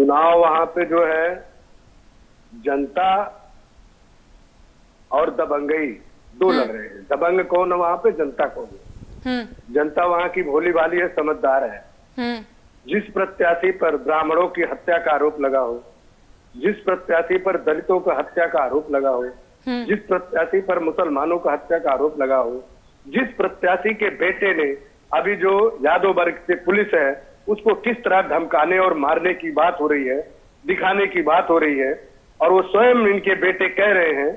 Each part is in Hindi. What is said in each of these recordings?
चुनाव वहां पे जो है जनता और दबंगई दो लड़ रहे हैं। दबंग कौन है वहां पे, जनता कौन है? जनता वहां की भोली भाली है, समझदार है। जिस प्रत्याशी पर ब्राह्मणों की हत्या का आरोप लगा हो, जिस प्रत्याशी पर दलितों का हत्या का आरोप लगा हो, जिस प्रत्याशी पर मुसलमानों का हत्या का आरोप लगा हो, जिस प्रत्याशी के बेटे ने अभी जो यादव वर्ग से पुलिस है उसको किस तरह धमकाने और मारने की बात हो रही है, दिखाने की बात हो रही है, और वो स्वयं इनके बेटे कह रहे हैं,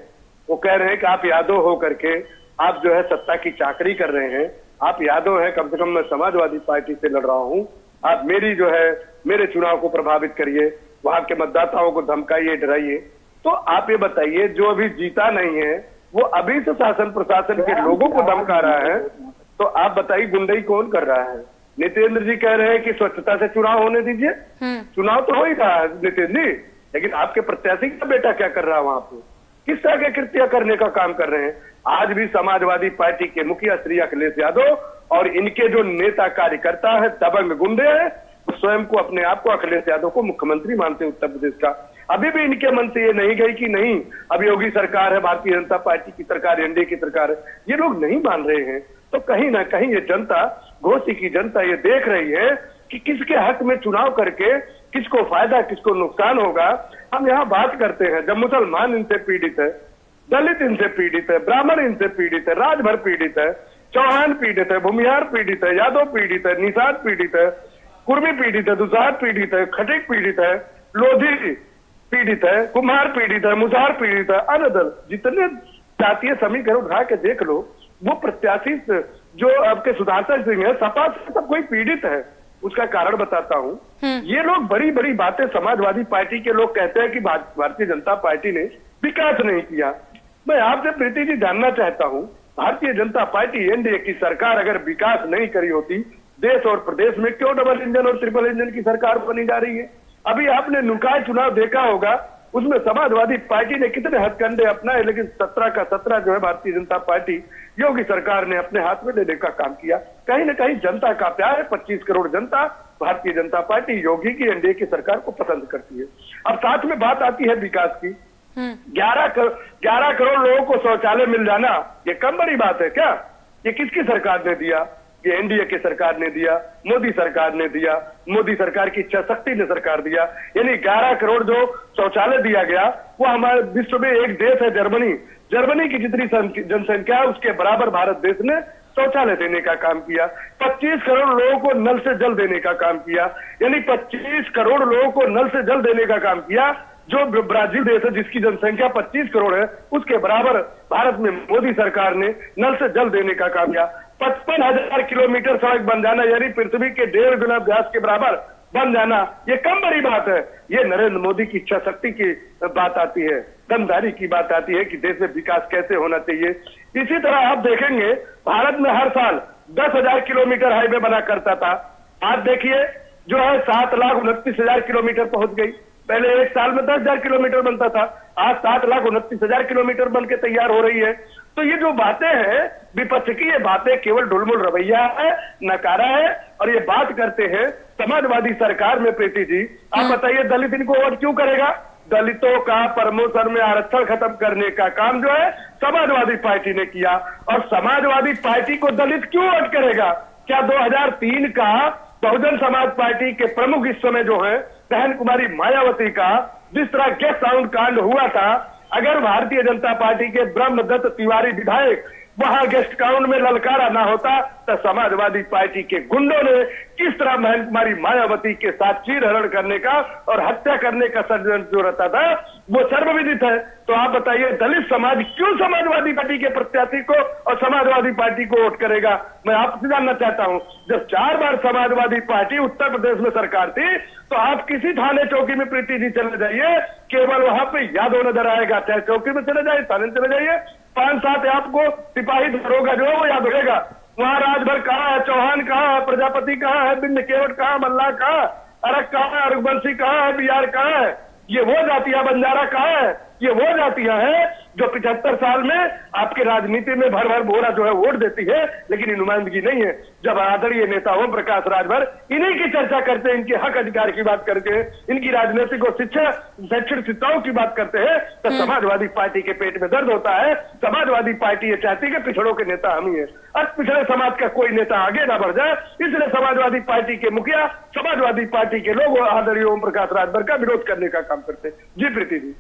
वो कह रहे हैं कि आप यादव हो करके आप जो है सत्ता की चाकरी कर रहे हैं, आप यादव हैं, कम से कम मैं समाजवादी पार्टी से लड़ रहा हूं, आप मेरी जो है मेरे चुनाव को प्रभावित करिए, वहां के मतदाताओं को धमकाइए, डराइए। तो आप ये बताइए, जो अभी जीता नहीं है वो अभी से शासन प्रशासन के लोगों को धमका रहा है, तो आप बताइए गुंडई कौन कर रहा है? नितेंद्र जी कह रहे हैं कि स्वच्छता से चुनाव होने दीजिए, चुनाव तो हो ही रहा है नितेंद्र जी, लेकिन आपके प्रत्याशी का बेटा क्या कर रहा है वहां पे? किस तरह के कृत्य करने का काम कर रहे हैं? आज भी समाजवादी पार्टी के मुखिया श्री अखिलेश यादव और इनके जो नेता कार्यकर्ता है, दबंग गुंडे हैं, स्वयं को अपने आप को अखिलेश यादव को मुख्यमंत्री मानते उत्तर प्रदेश का। अभी भी इनके मन से ये नहीं गई कि नहीं अब योगी सरकार है, भारतीय जनता पार्टी की सरकार, एनडीए की सरकार है, ये लोग नहीं मान रहे हैं। तो कहीं ना कहीं ये जनता, घोसी की जनता ये देख रही है कि किसके हक में चुनाव करके किसको फायदा किसको नुकसान होगा। हम यहाँ बात करते हैं, जब मुसलमान इनसे पीड़ित है, दलित इनसे पीड़ित है, ब्राह्मण इनसे पीड़ित है, राजभर पीड़ित है, चौहान पीड़ित है, भूमिहार पीड़ित है, यादव पीड़ित है, निषाद पीड़ित है, कुर्मी पीड़ित है, दुसाद पीड़ित है, खटिक पीड़ित है, लोधी पीड़ित है, कुम्हार पीड़ित है, मुसहर पीड़ित है, अनदल जितने जातीय समीकरण उठा के देख लो, वो प्रत्याशी जो आपके सुधाकर सिंह है, सपा से सब कोई पीड़ित है। उसका कारण बताता हूँ। ये लोग बड़ी बड़ी बातें, समाजवादी पार्टी के लोग कहते हैं कि भारतीय जनता पार्टी ने विकास नहीं किया। मैं आपसे प्रीति जी जानना चाहता हूँ, भारतीय जनता पार्टी एनडीए की सरकार अगर विकास नहीं करी होती देश और प्रदेश में, क्यों डबल इंजन और ट्रिपल इंजन की सरकार बनी जा रही है? अभी आपने निकाय चुनाव देखा होगा, उसमें समाजवादी पार्टी ने कितने हथकंडे अपनाए, लेकिन 17 का 17 जो है भारतीय जनता पार्टी योगी सरकार ने अपने हाथ में लेने का काम किया। कहीं ना कहीं जनता का प्यार है, 25 करोड़ जनता भारतीय जनता पार्टी योगी की, एनडीए की सरकार को पसंद करती है। अब साथ में बात आती है विकास की। 11 करोड़ लोगों को शौचालय मिल जाना, ये कम बड़ी बात है क्या? ये किसकी सरकार ने दिया? ये एनडीए की सरकार ने दिया, मोदी सरकार ने दिया, मोदी सरकार की इच्छा शक्ति ने सरकार दिया। यानी 11 करोड़ जो शौचालय दिया गया, वो हमारे विश्व में एक देश है जर्मनी, जर्मनी की जितनी जनसंख्या है उसके बराबर भारत देश ने शौचालय देने का काम किया। 25 करोड़ लोगों को नल से जल देने का काम किया, यानी 25 करोड़ लोगों को नल से जल देने का काम किया। जो ब्राजील देश है जिसकी जनसंख्या 25 करोड़ है, उसके बराबर भारत में मोदी सरकार ने नल से जल देने का काम किया। 55,000 किलोमीटर सड़क बन जाना, यानी पृथ्वी के 1.5 गुना व्यास के बराबर बन जाना, ये कम बड़ी बात है। ये नरेंद्र मोदी की इच्छा शक्ति की बात आती है, दमदारी की बात आती है कि देश में विकास कैसे होना चाहिए। इसी तरह आप देखेंगे भारत में हर साल 10,000 किलोमीटर हाईवे बना करता था, आज देखिए जो है 7,29,000 किलोमीटर पहुंच गई। पहले एक साल में 10,000 किलोमीटर बनता था, आज 7,29,000 किलोमीटर बन के तैयार हो रही है। तो ये जो बातें हैं विपक्ष की, ये बातें केवल ढुलमुल रवैया है, नकारा है, और ये बात करते हैं समाजवादी सरकार में। प्रीति जी आप बताइए, दलित इनको वोट क्यों करेगा? दलितों का प्रमोशन में आरक्षण खत्म करने का काम जो है समाजवादी पार्टी ने किया, और समाजवादी पार्टी को दलित क्यों वोट करेगा? क्या 2003 का बहुजन समाज पार्टी के प्रमुख इस समय जो है बहन कुमारी मायावती का जिस तरह गेस्ट हाउस कांड हुआ था, अगर भारतीय जनता पार्टी के ब्रह्मदत्त तिवारी विधायक वहां गेस्ट काउंट में ललकारा ना होता तो समाजवादी पार्टी के गुंडों ने किस तरह बहन कुमारी मायावती के साथ चीरहरण करने का और हत्या करने का षड्यंत्र जो रहता था वो सर्वविदित है। तो आप बताइए, दलित समाज क्यों समाजवादी पार्टी के प्रत्याशी को और समाजवादी पार्टी को वोट करेगा? मैं आपसे जानना चाहता हूं, जब 4 बार समाजवादी पार्टी उत्तर प्रदेश में सरकार थी, तो आप किसी थाने चौकी में प्रीति जी चले जाइए, केवल वहां पे यादव नजर आएगा। चाहे चौकी में चले जाइए, थाने में चले जाइए, 5-7 आपको सिपाही दरोगा जो है वो याद रहेगा। वहां राजभर कहाँ है, चौहान कहाँ है, प्रजापति कहाँ है, बिंद केवट कहाँ, मल्ला कहाँ, अरग कहाँ है, रघुवंशी कहाँ है, बिहार कहाँ है? ये वो जातियां, बंजारा कहाँ है? ये वो जातियां हैं जो 75 साल में आपके राजनीति में भर भर बोरा जो है वोट देती है, लेकिन नुमाइंदगी नहीं है। जब आदरणीय नेता ओम प्रकाश राजभर इन्हीं की चर्चा करते हैं, इनके हक अधिकार की बात करके, इनकी राजनीतिक और शिक्षा शैक्षणिक शिक्षाओं की बात करते हैं, तो समाजवादी पार्टी के पेट में दर्द होता है। समाजवादी पार्टी ये चाहती है कि पिछड़ों के नेता हम ही है, और पिछड़े समाज का कोई नेता आगे ना बढ़ जाए, इसलिए समाजवादी पार्टी के मुखिया, समाजवादी पार्टी के लोग आदरणीय ओम प्रकाश राजभर का विरोध करने का काम करते हैं। जी प्रीति जी।